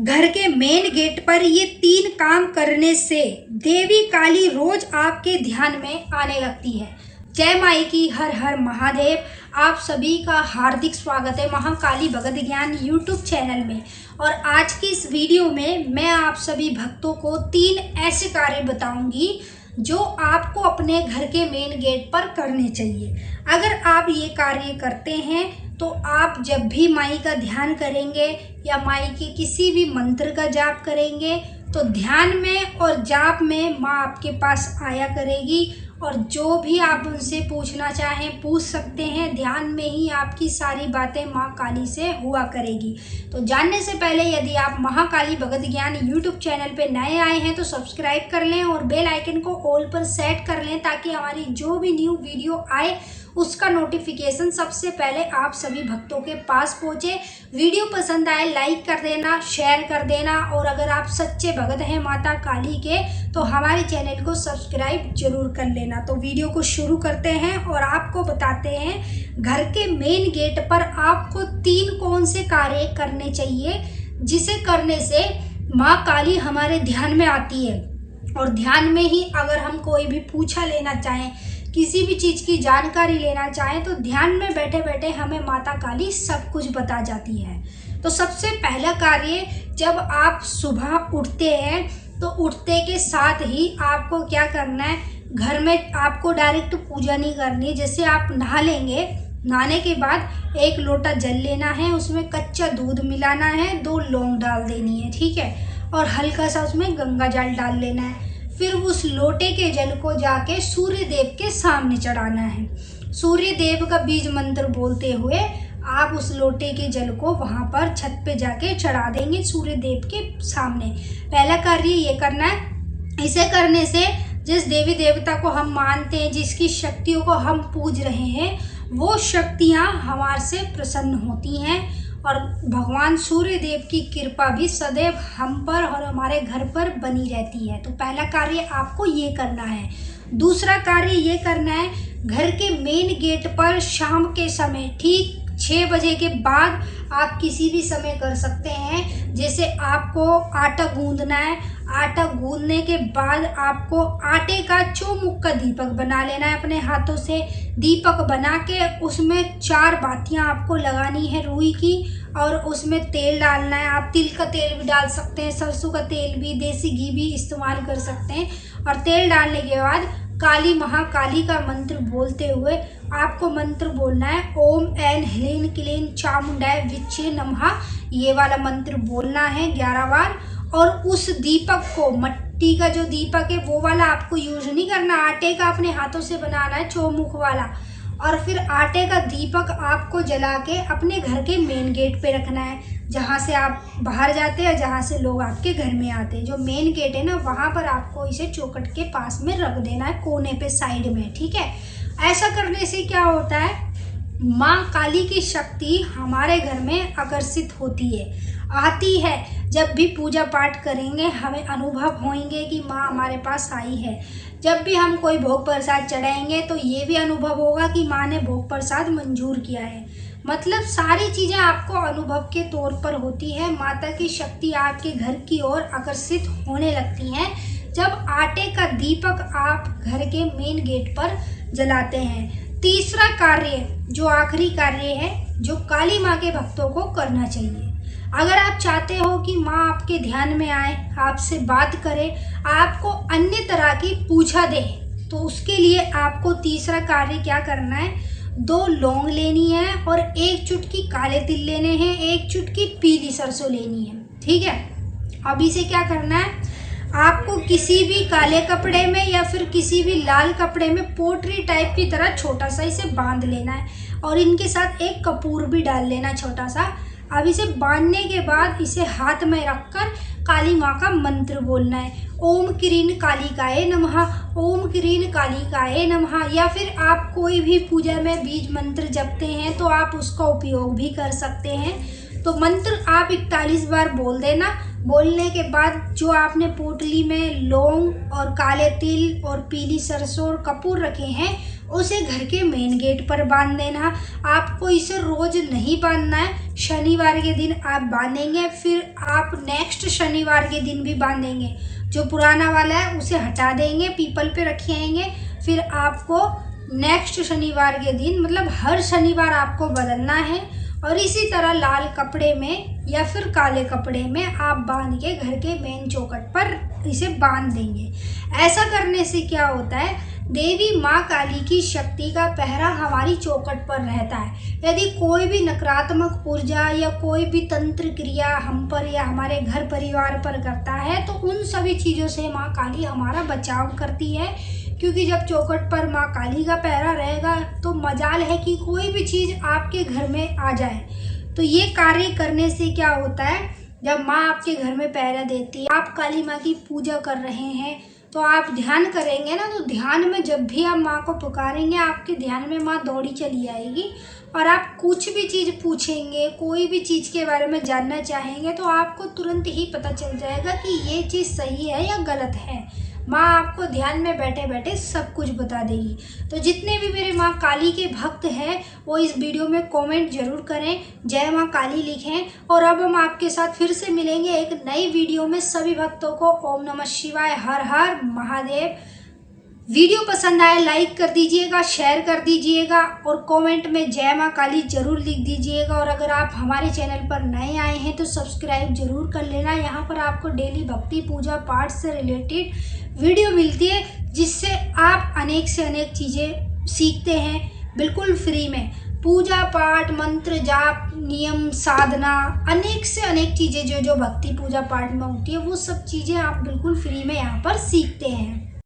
घर के main gate पर ये 3 काम करने से देवी काली रोज आपके ध्यान में आने लगती है। जय माई की, हर हर महादेव। आप सभी का हार्दिक स्वागत है महाकाली भगत ज्ञान यूट्यूब चैनल में। और आज की इस वीडियो में मैं आप सभी भक्तों को 3 ऐसे कार्य बताऊंगी जो आपको अपने घर के मेन गेट पर करने चाहिए। अगर आप ये कार्य करते हैं तो आप जब भी माई का ध्यान करेंगे या माई के किसी भी मंत्र का जाप करेंगे तो ध्यान में और जाप में माँ आपके पास आया करेगी और जो भी आप उनसे पूछना चाहें पूछ सकते हैं। ध्यान में ही आपकी सारी बातें माँ काली से हुआ करेगी। तो जानने से पहले यदि आप महाकाली भगत ज्ञान यूट्यूब चैनल पे नए आए हैं तो सब्सक्राइब कर लें और बेल आइकन को ऑल पर सेट कर लें ताकि हमारी जो भी न्यू वीडियो आए उसका नोटिफिकेशन सबसे पहले आप सभी भक्तों के पास पहुंचे। वीडियो पसंद आए लाइक कर देना, शेयर कर देना और अगर आप सच्चे भगत हैं माता काली के तो हमारे चैनल को सब्सक्राइब जरूर कर लेना। तो वीडियो को शुरू करते हैं और आपको बताते हैं घर के मेन गेट पर आपको 3 कौन से कार्य करने चाहिए जिसे करने से माँ काली हमारे ध्यान में आती है। और ध्यान में ही अगर हम कोई भी पूछा लेना चाहें, किसी भी चीज़ की जानकारी लेना चाहें तो ध्यान में बैठे बैठे हमें माता काली सब कुछ बता जाती है। तो सबसे पहला कार्य, जब आप सुबह उठते हैं तो उठते के साथ ही आपको क्या करना है, घर में आपको डायरेक्ट पूजा नहीं करनी। जैसे आप नहा लेंगे, नहाने के बाद 1 लोटा जल लेना है, उसमें कच्चा दूध मिलाना है, 2 लौंग डाल देनी है, ठीक है, और हल्का सा उसमें गंगा जल डाल लेना है। फिर उस लोटे के जल को जाके सूर्य देव के सामने चढ़ाना है। सूर्य देव का बीज मंत्र बोलते हुए आप उस लोटे के जल को वहां पर छत पे जाके चढ़ा देंगे सूर्य देव के सामने। पहला कार्य ये करना है। इसे करने से जिस देवी देवता को हम मानते हैं, जिसकी शक्तियों को हम पूज रहे हैं, वो शक्तियाँ हमारे से प्रसन्न होती हैं और भगवान सूर्य देव की कृपा भी सदैव हम पर और हमारे घर पर बनी रहती है। तो पहला कार्य आपको ये करना है। दूसरा कार्य ये करना है, घर के मेन गेट पर शाम के समय ठीक 6 बजे के बाद आप किसी भी समय कर सकते हैं। जैसे आपको आटा गूंदना है, आटा गूंदने के बाद आपको आटे का चौमुख का दीपक बना लेना है अपने हाथों से। दीपक बना के उसमें 4 बातियां आपको लगानी है रुई की और उसमें तेल डालना है। आप तिल का तेल भी डाल सकते हैं, सरसों का तेल भी, देसी घी भी इस्तेमाल कर सकते हैं। और तेल डालने के बाद काली महाकाली का मंत्र बोलते हुए आपको मंत्र बोलना है, ओम ऐं ह्लीं क्लीं चामुंडाय विच्चे नमः। ये वाला मंत्र बोलना है 11 बार। और उस दीपक को, मट्टी का जो दीपक है वो वाला आपको यूज नहीं करना, आटे का अपने हाथों से बनाना है, चौमुख वाला। और फिर आटे का दीपक आपको जला के अपने घर के मेन गेट पे रखना है, जहाँ से आप बाहर जाते हैं, जहाँ से लोग आपके घर में आते हैं। जो मेन गेट है ना, वहाँ पर आपको इसे चौखट के पास में रख देना है, कोने पे साइड में, ठीक है। ऐसा करने से क्या होता है, माँ काली की शक्ति हमारे घर में आकर्षित होती है, आती है। जब भी पूजा पाठ करेंगे हमें अनुभव होंगे कि माँ हमारे पास आई है। जब भी हम कोई भोग प्रसाद चढ़ाएंगे तो ये भी अनुभव होगा कि माँ ने भोग प्रसाद मंजूर किया है। मतलब सारी चीज़ें आपको अनुभव के तौर पर होती है। माता की शक्ति आपके घर की ओर आकर्षित होने लगती हैं जब आटे का दीपक आप घर के मेन गेट पर जलाते हैं। तीसरा कार्य, जो आखिरी कार्य है, जो काली माँ के भक्तों को करना चाहिए। अगर आप चाहते हो कि माँ आपके ध्यान में आए, आपसे बात करे, आपको अन्य तरह की पूछा दे, तो उसके लिए आपको तीसरा कार्य क्या करना है, 2 लौंग लेनी है और 1 चुटकी काले तिल लेने हैं, 1 चुटकी पीली सरसों लेनी है, ठीक है। अब इसे क्या करना है, आपको किसी भी काले कपड़े में या फिर किसी भी लाल कपड़े में पोटली टाइप की तरह छोटा सा इसे बांध लेना है और इनके साथ 1 कपूर भी डाल लेना छोटा सा। अब इसे बांधने के बाद इसे हाथ में रखकर काली माँ का मंत्र बोलना है, ओम क्रीं कालिकाय नमः, ओम क्रीं कालिकाय नमः। या फिर आप कोई भी पूजा में बीज मंत्र जपते हैं तो आप उसका उपयोग भी कर सकते हैं। तो मंत्र आप 41 बार बोल देना बोलने के बाद जो आपने पोटली में लौंग और काले तिल और पीली सरसों और कपूर रखे हैं उसे घर के मेन गेट पर बांध देना। आपको इसे रोज नहीं बांधना है, शनिवार के दिन आप बांधेंगे, फिर आप नेक्स्ट शनिवार के दिन भी बांधेंगे। जो पुराना वाला है उसे हटा देंगे, पीपल पे रखेंगे, फिर आपको नेक्स्ट शनिवार के दिन मतलब हर शनिवार आपको बदलना है। और इसी तरह लाल कपड़े में या फिर काले कपड़े में आप बांध के घर के मेन चौखट पर इसे बांध देंगे। ऐसा करने से क्या होता है, देवी माँ काली की शक्ति का पहरा हमारी चौखट पर रहता है। यदि कोई भी नकारात्मक ऊर्जा या कोई भी तंत्र क्रिया हम पर या हमारे घर परिवार पर करता है तो उन सभी चीज़ों से माँ काली हमारा बचाव करती है। क्योंकि जब चौखट पर माँ काली का पहरा रहेगा तो मजाल है कि कोई भी चीज़ आपके घर में आ जाए। तो ये कार्य करने से क्या होता है, जब माँ आपके घर में पहरा देती है, आप काली माँ की पूजा कर रहे हैं तो आप ध्यान करेंगे ना, तो ध्यान में जब भी आप माँ को पुकारेंगे आपके ध्यान में माँ दौड़ी चली आएगी। और आप कुछ भी चीज़ पूछेंगे, कोई भी चीज़ के बारे में जानना चाहेंगे तो आपको तुरंत ही पता चल जाएगा कि ये चीज़ सही है या गलत है। माँ आपको ध्यान में बैठे बैठे सब कुछ बता देगी। तो जितने भी मेरे माँ काली के भक्त हैं वो इस वीडियो में कमेंट जरूर करें, जय माँ काली लिखें। और अब हम आपके साथ फिर से मिलेंगे एक नई वीडियो में। सभी भक्तों को ओम नमः शिवाय, हर हर महादेव। वीडियो पसंद आए लाइक कर दीजिएगा, शेयर कर दीजिएगा और कमेंट में जय माँ काली जरूर लिख दीजिएगा। और अगर आप हमारे चैनल पर नए आए हैं तो सब्सक्राइब जरूर कर लेना। यहाँ पर आपको डेली भक्ति पूजा पाठ से रिलेटेड वीडियो मिलती है जिससे आप अनेक से अनेक चीज़ें सीखते हैं बिल्कुल फ्री में। पूजा पाठ, मंत्र जाप, नियम, साधना, अनेक से अनेक चीज़ें जो भक्ति पूजा पाठ में होती है वो सब चीज़ें आप बिल्कुल फ्री में यहाँ पर सीखते हैं।